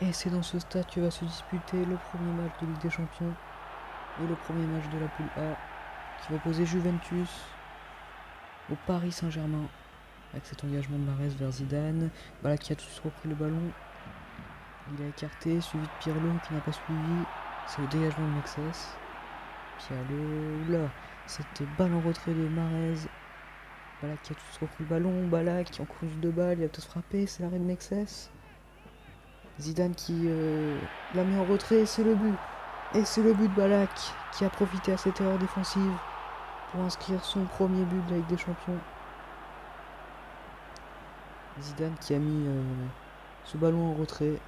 Et c'est dans ce stade que va se disputer le premier match de Ligue des Champions et le premier match de la poule A qui va opposer Juventus au Paris Saint-Germain avec cet engagement de Mahrez vers Zidane. Ballack qui a tout de suite repris le ballon. Il a écarté, suivi de Pirlo qui n'a pas suivi. C'est le dégagement de Mexès. Pirlo, oula, cette balle en retrait de Mahrez. Ballack qui a tout de suite repris le ballon. Ballack qui en course de balle, il a peut-être frappé, c'est l'arrêt de Mexès. Zidane qui la met en retrait, c'est le but. Et c'est le but de Ballack qui a profité à cette erreur défensive pour inscrire son premier but de la Ligue des Champions. Zidane qui a mis ce ballon en retrait.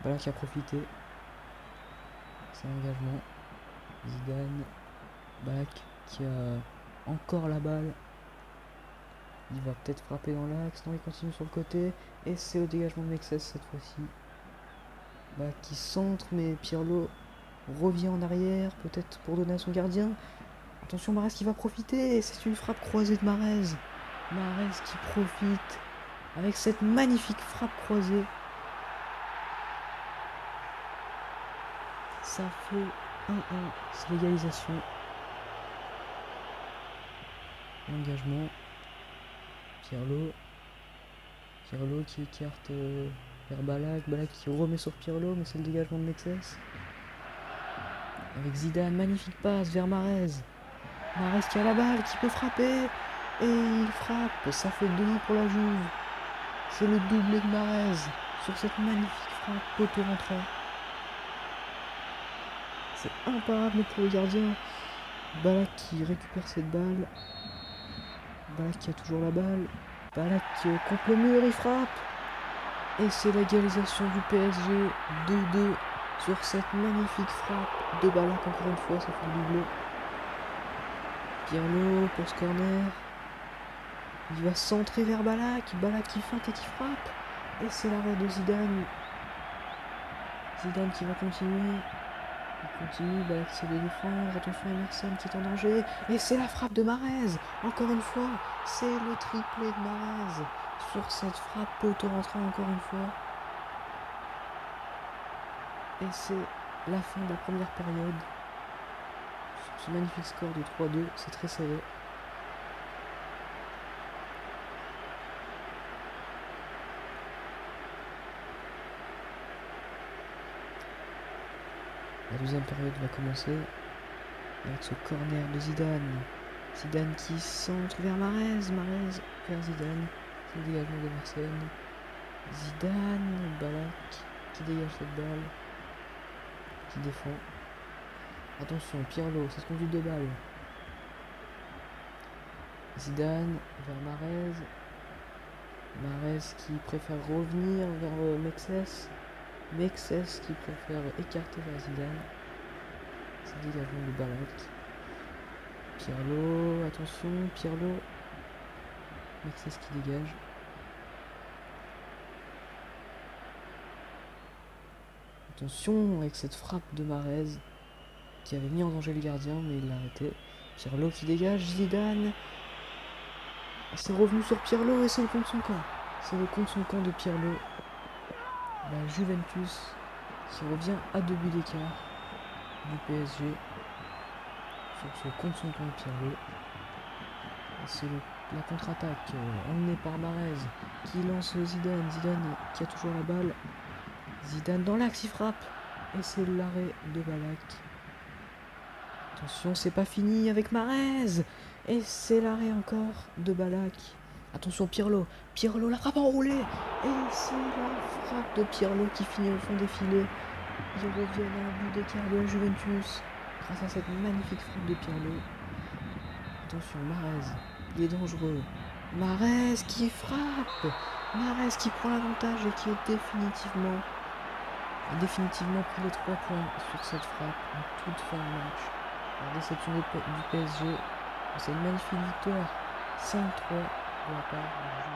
Ballack a profité. C'est un engagement. Zidane. Ballack qui a encore la balle. Il va peut-être frapper dans l'axe. Non, il continue sur le côté. Et c'est le dégagement de Mexès cette fois-ci. Ballack qui centre, mais Pirlo revient en arrière, peut-être pour donner à son gardien. Attention, Mahrez qui va profiter. C'est une frappe croisée de Mahrez. Mahrez qui profite avec cette magnifique frappe croisée. Ça fait 1-1. C'est l'égalisation. L'engagement. Pirlo. Pirlo qui écarte vers Ballack. Ballack qui remet sur Pirlo, mais c'est le dégagement de Mexès. Avec Zidane, magnifique passe vers Mahrez. Mahrez qui a la balle, qui peut frapper. Et il frappe. Ça fait 2-1 pour la Juve. C'est le doublé de Mahrez sur cette magnifique frappe poteau rentrant. C'est imparable pour le gardien. Ballack qui récupère cette balle. Ballack qui a toujours la balle. Ballack contre le mur, il frappe. Et c'est l'égalisation du PSG. 2-2 sur cette magnifique frappe de Ballack encore une fois. Ça fait le doublé. Pirlo pour ce corner. Il va centrer vers Ballack. Ballack qui feinte et qui frappe. Et c'est l'arrêt de Zidane. Zidane qui va continuer. Il continue, Ballack essaie de défendre. Attention à Emerson qui est en danger. Et c'est la frappe de Mahrez. Encore une fois, c'est le triplé de Mahrez sur cette frappe poteau rentrant encore une fois. Et c'est la fin de la première période. Sur ce magnifique score de 3-2, c'est très serré. La deuxième période va commencer avec ce corner de Zidane. Zidane qui centre vers Mahrez. Mahrez vers Zidane. C'est le dégagement d'Emerson. Zidane, Ballack qui dégage cette balle. Qui défend. Attention, Pirlo, ça se conduit de balle. Zidane vers Mahrez. Mahrez qui préfère revenir vers Mexès. Mexès qui préfère écarter vers Zidane. C'est le dégagement de Ballack. Pirlo, attention, Pirlo. Mexès qui dégage. Attention avec cette frappe de Mahrez qui avait mis en danger le gardien, mais il l'a arrêté. Pirlo qui dégage, Zidane. C'est revenu sur Pirlo et c'est le contre son camp. C'est le contre son camp de Pirlo. La Juventus qui revient à 2 buts d'écart du PSG sur ce contre son camp de Pirlo. Et c'est la contre-attaque emmenée par Mahrez qui lance Zidane. Zidane qui a toujours la balle. Zidane dans l'axe, il frappe. Et c'est l'arrêt de Ballack. Attention, c'est pas fini avec Mahrez. Et c'est l'arrêt encore de Ballack. Attention, Pirlo. Pirlo, la frappe enroulée. Et c'est la frappe de Pirlo qui finit au fond des filets. Ils reviennent à un but d'écart de la Juventus grâce à cette magnifique frappe de Pirlo. Attention, Mahrez. Il est dangereux. Mahrez qui frappe. Mahrez qui prend l'avantage et qui est définitivement pris les 3 points sur cette frappe en toute fin de match. La déception du PSG, c'est une magnifique victoire 5-3 de la part de la Juve.